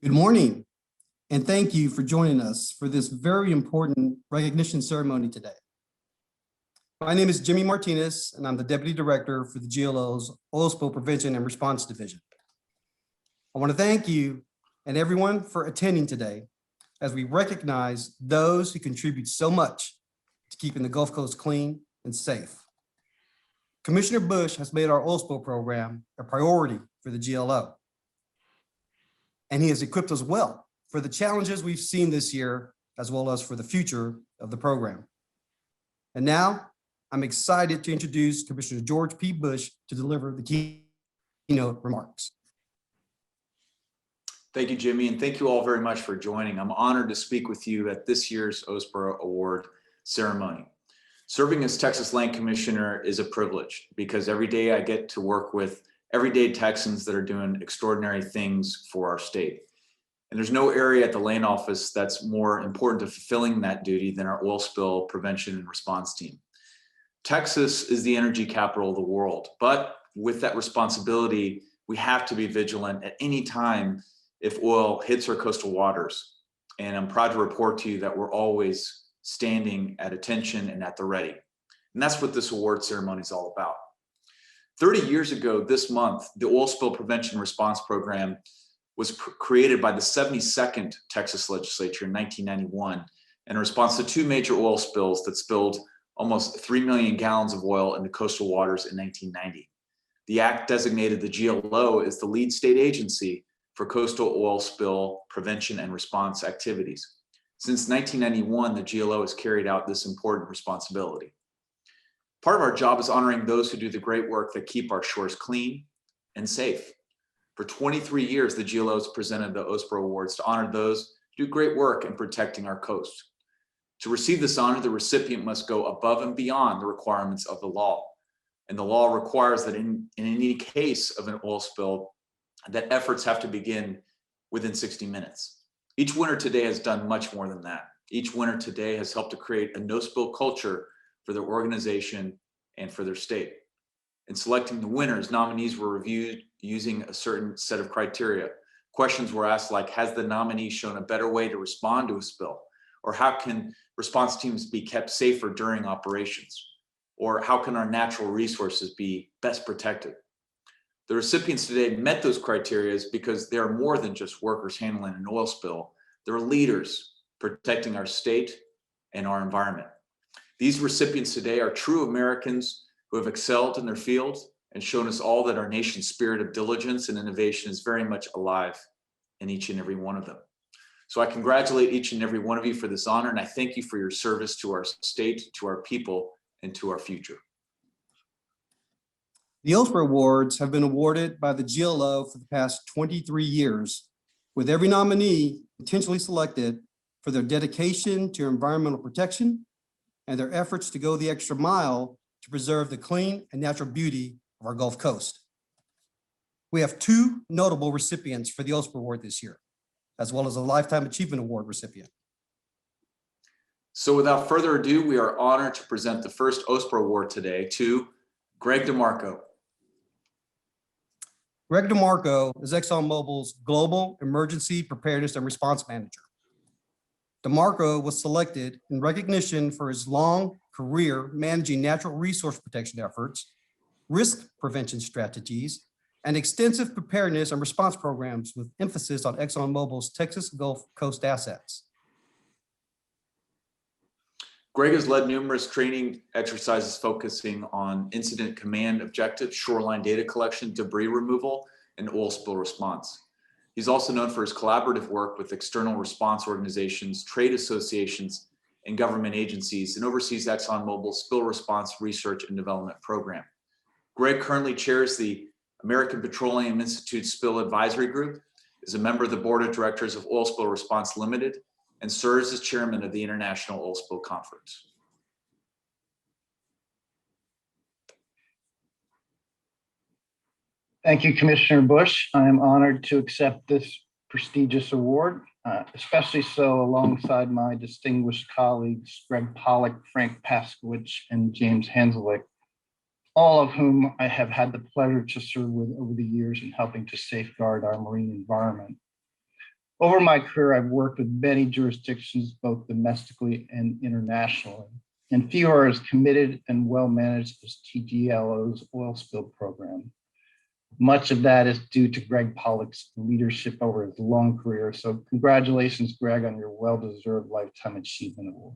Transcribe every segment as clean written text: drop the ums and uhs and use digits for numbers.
Good morning, and thank you for joining us for this very important recognition ceremony today. My name is Jimmy Martinez, and I'm the Deputy Director for the GLO's Oil Spill Prevention and Response Division. I want to thank you and everyone for attending today as we recognize those who contribute so much to keeping the Gulf Coast clean and safe. Commissioner Bush has made our oil spill program a priority for the GLO, and he has equipped us well for the challenges we've seen this year, as well as for the future of the program. And now I'm excited to introduce Commissioner George P. Bush to deliver the keynote remarks. Thank you, Jimmy, and thank you all very much for joining. I'm honored to speak with you at this year's OSPRA Award ceremony. Serving as Texas Land Commissioner is a privilege because every day I get to work with everyday Texans that are doing extraordinary things for our state. And there's no area at the Land Office that's more important to fulfilling that duty than our oil spill prevention and response team. Texas is the energy capital of the world, but with that responsibility, we have to be vigilant at any time if oil hits our coastal waters. And I'm proud to report to you that we're always standing at attention and at the ready. And that's what this award ceremony is all about. 30 years ago this month, the Oil Spill Prevention and Response Program was created by the 72nd Texas Legislature in 1991 in response to two major oil spills that spilled almost 3 million gallons of oil into coastal waters in 1990. The act designated the GLO as the lead state agency for coastal oil spill prevention and response activities. Since 1991, the GLO has carried out this important responsibility. Part of our job is honoring those who do the great work that keep our shores clean and safe. For 23 years, the GLO has presented the OSPRA Awards to honor those who do great work in protecting our coast. To receive this honor, the recipient must go above and beyond the requirements of the law. And the law requires that in any case of an oil spill, that efforts have to begin within 60 minutes. Each winner today has done much more than that. Each winner today has helped to create a no-spill culture for their organization and for their state. In selecting the winners, nominees were reviewed using a certain set of criteria. Questions were asked like, has the nominee shown a better way to respond to a spill? Or how can response teams be kept safer during operations? Or how can our natural resources be best protected? The recipients today met those criteria because they are more than just workers handling an oil spill. They're leaders protecting our state and our environment. These recipients today are true Americans who have excelled in their fields and shown us all that our nation's spirit of diligence and innovation is very much alive in each and every one of them. So I congratulate each and every one of you for this honor, and I thank you for your service to our state, to our people, and to our future. The OSPRA Awards have been awarded by the GLO for the past 23 years, with every nominee intentionally selected for their dedication to environmental protection and their efforts to go the extra mile to preserve the clean and natural beauty of our Gulf Coast. We have two notable recipients for the OSPRA Award this year, as well as a Lifetime Achievement Award recipient. So without further ado, we are honored to present the first OSPRA Award today to Greg DeMarco. Greg DeMarco is ExxonMobil's Global Emergency Preparedness and Response Manager. DeMarco was selected in recognition for his long career managing natural resource protection efforts, risk prevention strategies, and extensive preparedness and response programs with emphasis on ExxonMobil's Texas Gulf Coast assets. Greg has led numerous training exercises focusing on incident command objectives, shoreline data collection, debris removal, and oil spill response. He's also known for his collaborative work with external response organizations, trade associations, and government agencies, and oversees ExxonMobil's Spill Response Research and Development Program. Greg currently chairs the American Petroleum Institute Spill Advisory Group, is a member of the Board of Directors of Oil Spill Response Limited, and serves as chairman of the International Oil Spill Conference. Thank you, Commissioner Bush. I am honored to accept this prestigious award, especially so alongside my distinguished colleagues, Greg Pollack, Frank Paskowitz, and James Hanzelick, all of whom I have had the pleasure to serve with over the years in helping to safeguard our marine environment. Over my career, I've worked with many jurisdictions, both domestically and internationally, and few are as committed and well-managed as TGLO's oil spill program. Much of that is due to Greg Pollock's leadership over his long career. So congratulations, Greg, on your well-deserved Lifetime Achievement Award.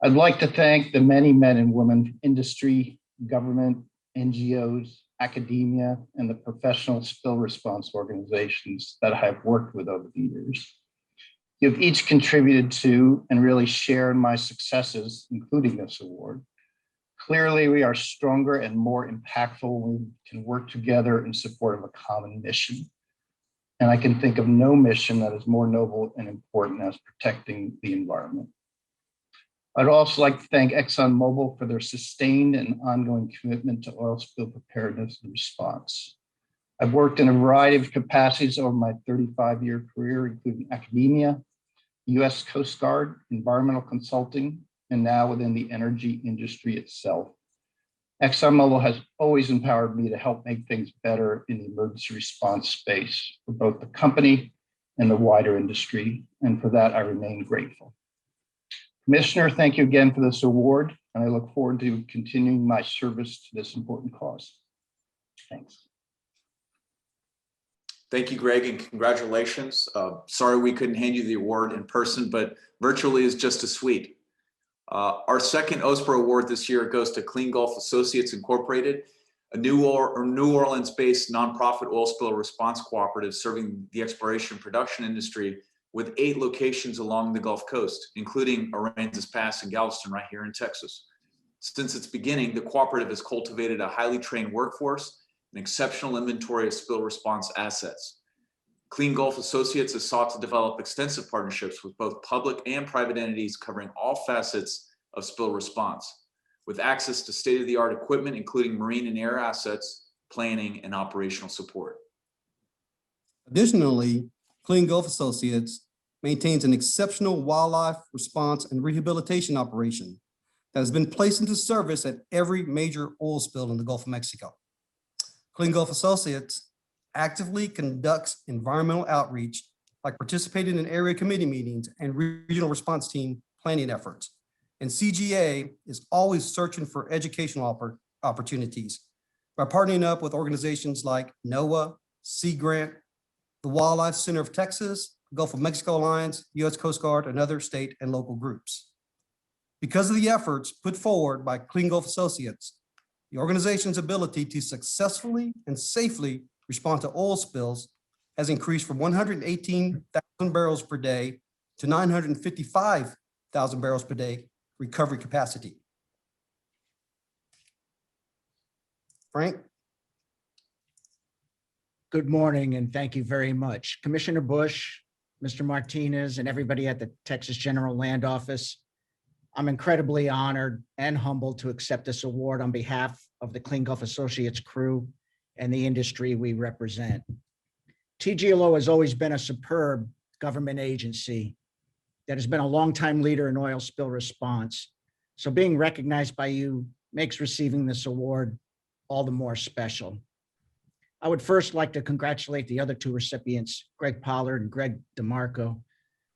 I'd like to thank the many men and women from industry, government, NGOs, academia, and the professional spill response organizations that I have worked with over the years. You've each contributed to and really shared my successes, including this award. Clearly, we are stronger and more impactful when we can work together in support of a common mission. And I can think of no mission that is more noble and important as protecting the environment. I'd also like to thank ExxonMobil for their sustained and ongoing commitment to oil spill preparedness and response. I've worked in a variety of capacities over my 35-year career, including academia, US Coast Guard, environmental consulting, and now within the energy industry itself. ExxonMobil has always empowered me to help make things better in the emergency response space for both the company and the wider industry, and for that I remain grateful. Commissioner, thank you again for this award, and I look forward to continuing my service to this important cause. Thanks. Thank you, Greg, and congratulations. Sorry we couldn't hand you the award in person, but virtually is just as sweet. Our second OSPRA award this year goes to Clean Gulf Associates Incorporated, a New Orleans-based nonprofit oil spill response cooperative serving the exploration and production industry with 8 locations along the Gulf Coast, including Aransas Pass and Galveston right here in Texas. Since its beginning, the cooperative has cultivated a highly trained workforce, an exceptional inventory of spill response assets. Clean Gulf Associates has sought to develop extensive partnerships with both public and private entities covering all facets of spill response, with access to state-of-the-art equipment, including marine and air assets, planning, and operational support. Additionally, Clean Gulf Associates maintains an exceptional wildlife response and rehabilitation operation that has been placed into service at every major oil spill in the Gulf of Mexico. Clean Gulf Associates actively conducts environmental outreach, like participating in area committee meetings and regional response team planning efforts. And CGA is always searching for educational opportunities by partnering up with organizations like NOAA, Sea Grant, the Wildlife Center of Texas, Gulf of Mexico Alliance, US Coast Guard, and other state and local groups. Because of the efforts put forward by Clean Gulf Associates, the organization's ability to successfully and safely respond to oil spills has increased from 118,000 barrels per day to 955,000 barrels per day recovery capacity. Frank? Good morning, and thank you very much. Commissioner Bush, Mr. Martinez, and everybody at the Texas General Land Office. I'm incredibly honored and humbled to accept this award on behalf of the Clean Gulf Associates crew and the industry we represent. TGLO has always been a superb government agency that has been a longtime leader in oil spill response. So being recognized by you makes receiving this award all the more special. I would first like to congratulate the other 2 recipients, Greg Pollard and Greg DeMarco,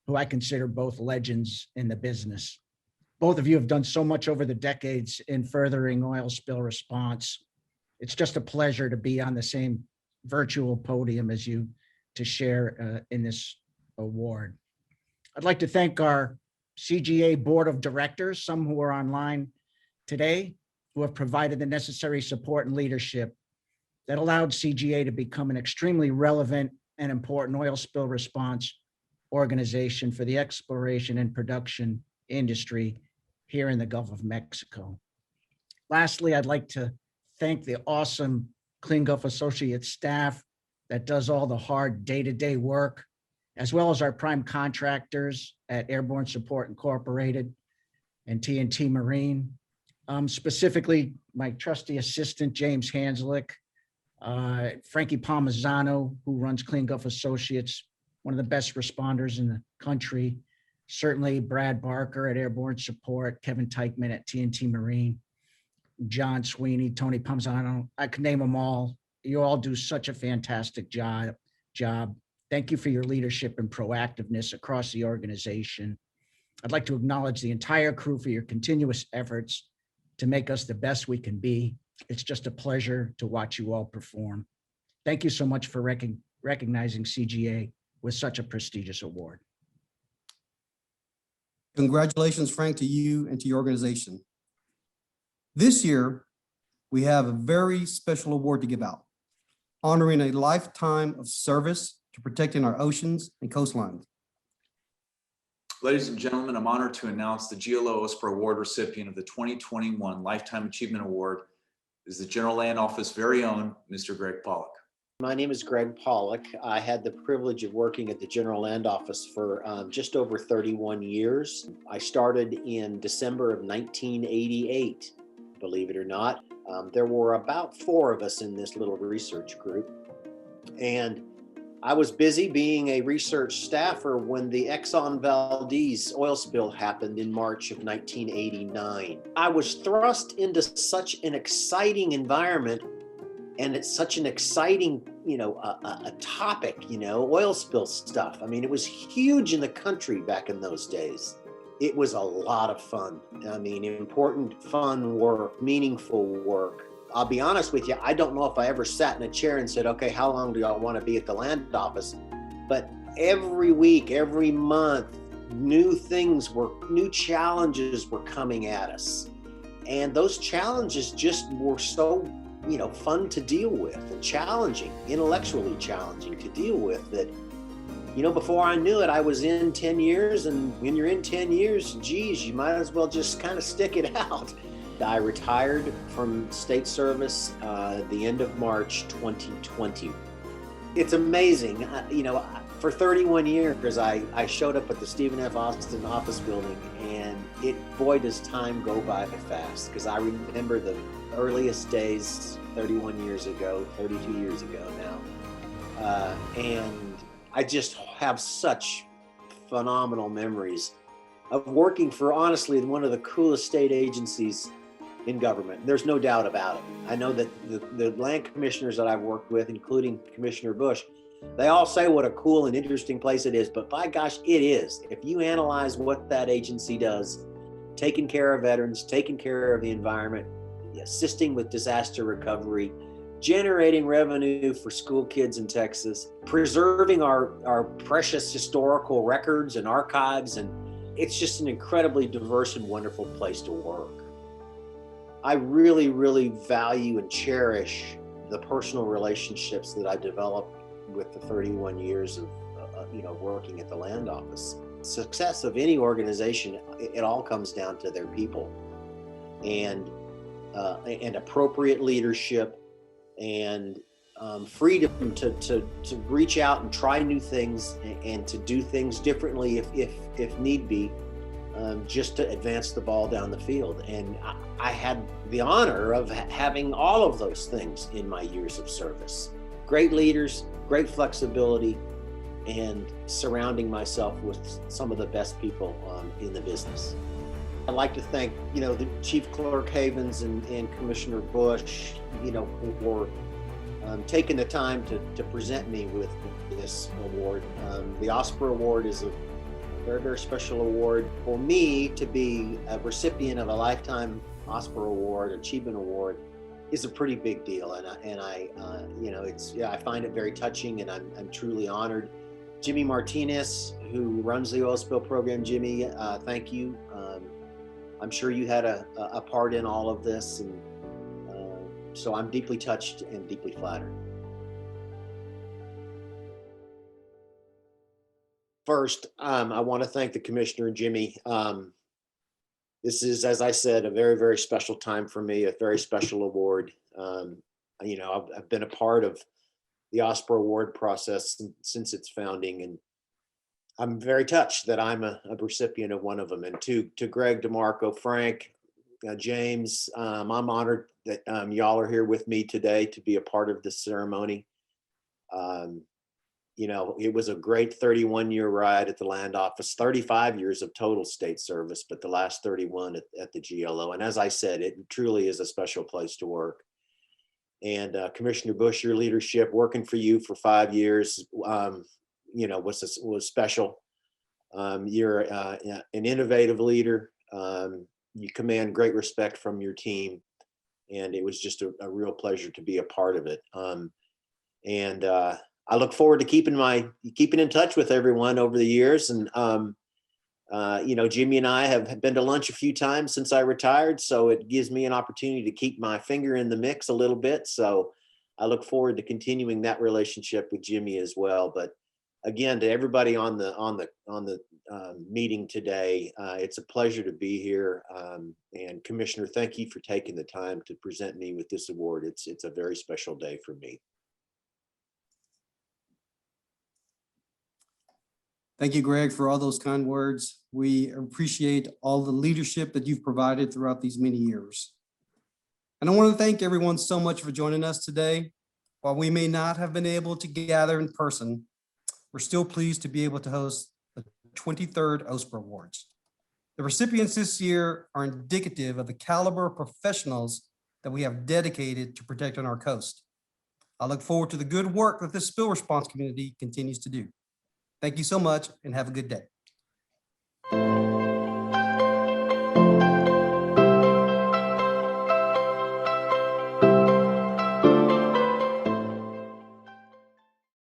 who I consider both legends in the business. Both of you have done so much over the decades in furthering oil spill response. It's just a pleasure to be on the same virtual podium as you to share in this award. I'd like to thank our CGA Board of Directors, some who are online today, who have provided the necessary support and leadership that allowed CGA to become an extremely relevant and important oil spill response organization for the exploration and production industry here in the Gulf of Mexico. Lastly, I'd like to thank the awesome Clean Gulf Associates staff that does all the hard day-to-day work, as well as our prime contractors at Airborne Support Incorporated and TNT Marine. Specifically, my trusty assistant, James Hanslick, Frankie Palmisano, who runs Clean Gulf Associates, one of the best responders in the country. Certainly Brad Barker at Airborne Support, Kevin Teichman at TNT Marine, John Sweeney, Tony Palmisano. I could name them all. You all do such a fantastic job. Thank you for your leadership and proactiveness across the organization. I'd like to acknowledge the entire crew for your continuous efforts to make us the best we can be. It's just a pleasure to watch you all perform. Thank you so much for recognizing CGA with such a prestigious award. Congratulations, Frank, to you and to your organization. This year, we have a very special award to give out, honoring a lifetime of service to protecting our oceans and coastlines. Ladies and gentlemen, I'm honored to announce the GLO OSPRA Award recipient of the 2021 Lifetime Achievement Award is the General Land Office very own, Mr. Greg Pollock. My name is Greg Pollock. I had the privilege of working at the General Land Office for just over 31 years. I started in December of 1988, believe it or not. There were about 4 of us in this little research group. And I was busy being a research staffer when the Exxon Valdez oil spill happened in March of 1989. I was thrust into such an exciting environment, and it's such an exciting, a topic, oil spill stuff. I mean, it was huge in the country back in those days. It was a lot of fun. I mean, important, fun work, meaningful work. I'll be honest with you, I don't know if I ever sat in a chair and said, okay, how long do y'all want to be at the land office? But every week, every month, new challenges were coming at us. And those challenges just were so, fun to deal with and challenging, intellectually challenging to deal with that, before I knew it, I was in 10 years. And when you're in 10 years, geez, you might as well just kind of stick it out. I retired from state service the end of March 2020. It's amazing. For 31 years, I showed up at the Stephen F. Austin office building, and boy, does time go by fast, because I remember the earliest days 31 years ago, 32 years ago now. And I just have such phenomenal memories of working for, honestly, one of the coolest state agencies in government. There's no doubt about it. I know that the land commissioners that I've worked with, including Commissioner Bush, they all say what a cool and interesting place it is, but by gosh, it is. If you analyze what that agency does, taking care of veterans, taking care of the environment, assisting with disaster recovery, generating revenue for school kids in Texas, preserving our precious historical records and archives, and it's just an incredibly diverse and wonderful place to work. I really, really value and cherish the personal relationships that I developed with the 31 years of working at the land office. Success of any organization, it all comes down to their people, and appropriate leadership, and freedom to reach out and try new things, and to do things differently if need be. Just to advance the ball down the field. And I had the honor of having all of those things in my years of service. Great leaders, great flexibility, and surrounding myself with some of the best people in the business. I'd like to thank, the Chief Clerk Havens and Commissioner Bush, for taking the time to present me with this award. The OSPRA Award is a very, very special award. For me to be a recipient of a Lifetime OSPRA Award, Achievement Award, is a pretty big deal. And I find it very touching, and I'm truly honored. Jimmy Martinez, who runs the oil spill program, Jimmy, thank you. I'm sure you had a part in all of this, and so I'm deeply touched and deeply flattered. First, I want to thank the Commissioner and Jimmy. This is, as I said, a very, very special time for me, a very special award. I've been a part of the OSPRA Award process since its founding, and I'm very touched that I'm a recipient of one of them. And to Greg, DeMarco, Frank, James, I'm honored that y'all are here with me today to be a part of this ceremony. It was a great 31-year ride at the land office, 35 years of total state service, but the last 31 at the GLO. And as I said, it truly is a special place to work. And Commissioner Bush, your leadership, working for you for 5 years, was special. You're an innovative leader. You command great respect from your team, and it was just a real pleasure to be a part of it. And I look forward to keeping in touch with everyone over the years. And Jimmy and I have been to lunch a few times since I retired, so it gives me an opportunity to keep my finger in the mix a little bit. So I look forward to continuing that relationship with Jimmy as well. But again, to everybody on the meeting today, it's a pleasure to be here. And Commissioner, thank you for taking the time to present me with this award. It's a very special day for me. Thank you, Greg, for all those kind words. We appreciate all the leadership that you've provided throughout these many years. And I want to thank everyone so much for joining us today. While we may not have been able to gather in person, we're still pleased to be able to host the 23rd OSPRA Awards. The recipients this year are indicative of the caliber of professionals that we have dedicated to protecting our coast. I look forward to the good work that this spill response community continues to do. Thank you so much and have a good day.